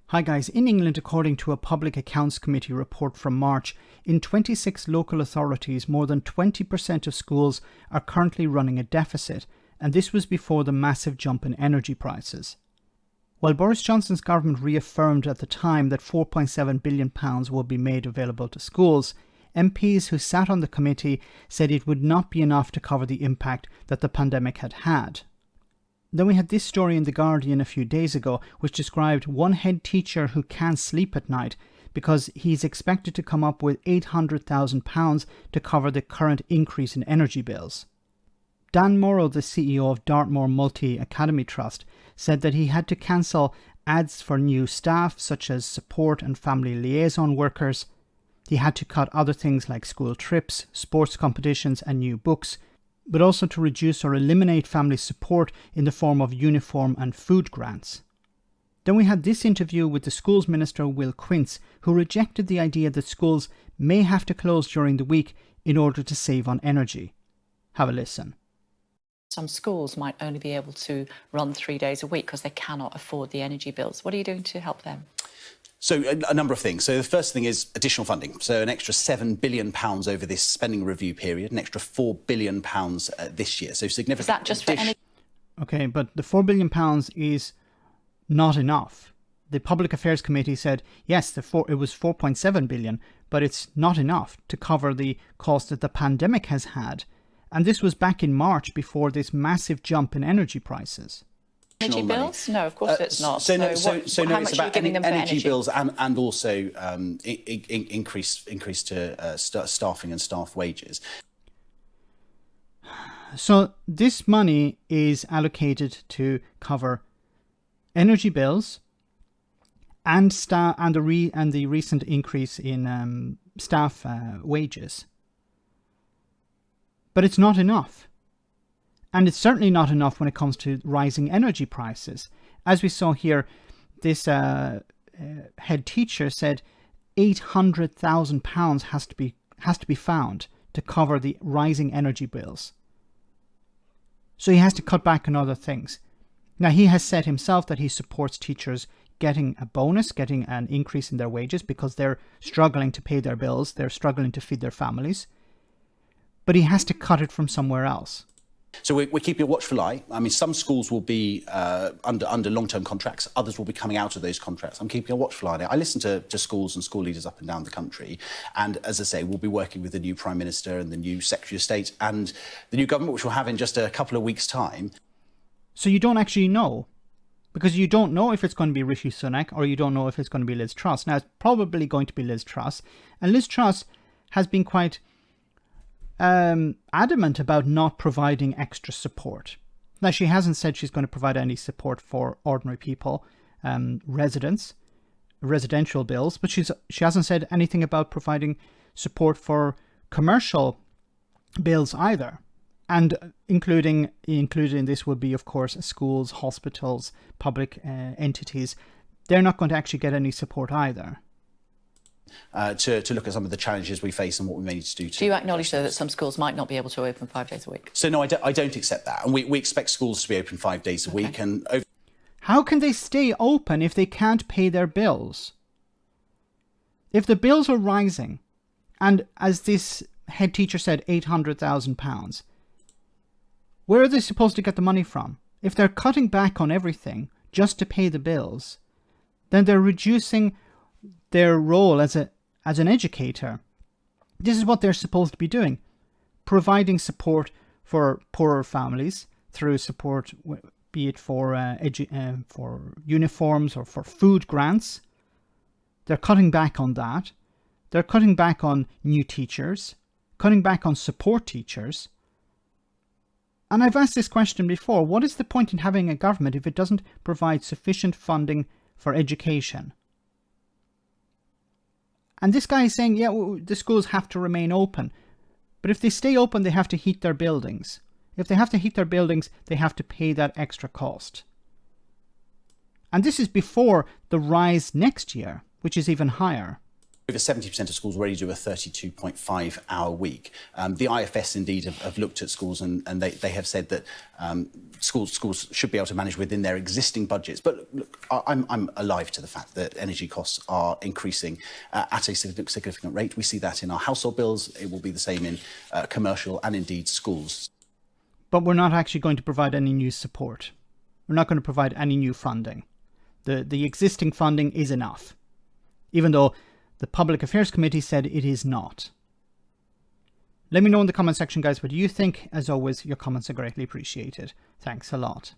Hi guys, in England, according to a Public Accounts Committee report from March, in 26 local authorities, more than 20% of schools are currently running a deficit, and this was before the massive jump in energy prices. While Boris Johnson's government reaffirmed at the time that £4.7 billion would be made available to schools, MPs who sat on the committee said it would not be enough to cover the impact that the pandemic had had. Then we had this story in The Guardian a few days ago, which described one head teacher who can't sleep at night because he's expected to come up with £800,000 to cover the current increase in energy bills. Dan Morrow, the CEO of Dartmoor Multi-Academy Trust, said that he had to cancel ads for new staff such as support and family liaison workers. He had to cut other things like school trips, sports competitions and new books, but also to reduce or eliminate family support in the form of uniform and food grants. Then we had this interview with the Schools Minister Will Quince, who rejected the idea that schools may have to close during the week in order to save on energy. Have a listen. Some schools might only be able to run 3 days a week because they cannot afford the energy bills. What are you doing to help them? So a number of things. So the first thing is additional funding. So an extra £7 billion over this spending review period, an extra £4 billion this year. So significant. Is that just for energy? Okay, but the £4 billion is not enough. The Public Affairs Committee said, yes, it was 4.7 billion, but it's not enough to cover the cost that the pandemic has had. And this was back in March before this massive jump in energy prices. Energy bills? No, of course it's not. How much it's are about you giving them for energy bills and also increase to staffing and staff wages. So this money is allocated to cover energy bills and the recent increase in staff wages. But it's not enough. And it's certainly not enough when it comes to rising energy prices. As we saw here, this head teacher said £800,000 has to be found to cover the rising energy bills. So he has to cut back on other things. Now, he has said himself that he supports teachers getting a bonus, getting an increase in their wages because they're struggling to pay their bills, they're struggling to feed their families. But he has to cut it from somewhere else. So we're keeping a watchful eye. I mean, some schools will be under long-term contracts. Others will be coming out of those contracts. I'm keeping a watchful eye on it. I listen to schools and school leaders up and down the country. And as I say, we'll be working with the new Prime Minister and the new Secretary of State and the new government, which we'll have in just a couple of weeks' time. So you don't actually know? Because you don't know if it's going to be Rishi Sunak or you don't know if it's going to be Liz Truss. Now, it's probably going to be Liz Truss. And Liz Truss has been quite adamant about not providing extra support. Now, she hasn't said she's going to provide any support for ordinary people, residential bills, but she hasn't said anything about providing support for commercial bills either. And including in this would be, of course, schools, hospitals, public entities. They're not going to actually get any support either. To look at some of the challenges we face and what we may need to do. Do you acknowledge, though, that some schools might not be able to open 5 days a week? So, no, I don't accept that. And we expect schools to be open 5 days a week. And how can they stay open if they can't pay their bills? If the bills are rising, and as this head teacher said, £800,000, where are they supposed to get the money from? If they're cutting back on everything just to pay the bills, then they're reducing their role as an educator. This is what they're supposed to be doing, providing support for poorer families through support, be it for uniforms or for food grants. They're cutting back on that. They're cutting back on new teachers, cutting back on support teachers. And I've asked this question before. What is the point in having a government if it doesn't provide sufficient funding for education? And this guy is saying, yeah, the schools have to remain open. But if they stay open, they have to heat their buildings. If they have to heat their buildings, they have to pay that extra cost. And this is before the rise next year, which is even higher. Over 70% of schools already do a 32.5-hour week. The IFS indeed have looked at schools and they have said that schools should be able to manage within their existing budgets. But look, I'm alive to the fact that energy costs are increasing at a significant rate. We see that in our household bills. It will be the same in commercial and indeed schools. But we're not actually going to provide any new support. We're not going to provide any new funding. The existing funding is enough, even though the Public Affairs Committee said it is not. Let me know in the comment section, guys, what you think. As always, your comments are greatly appreciated. Thanks a lot.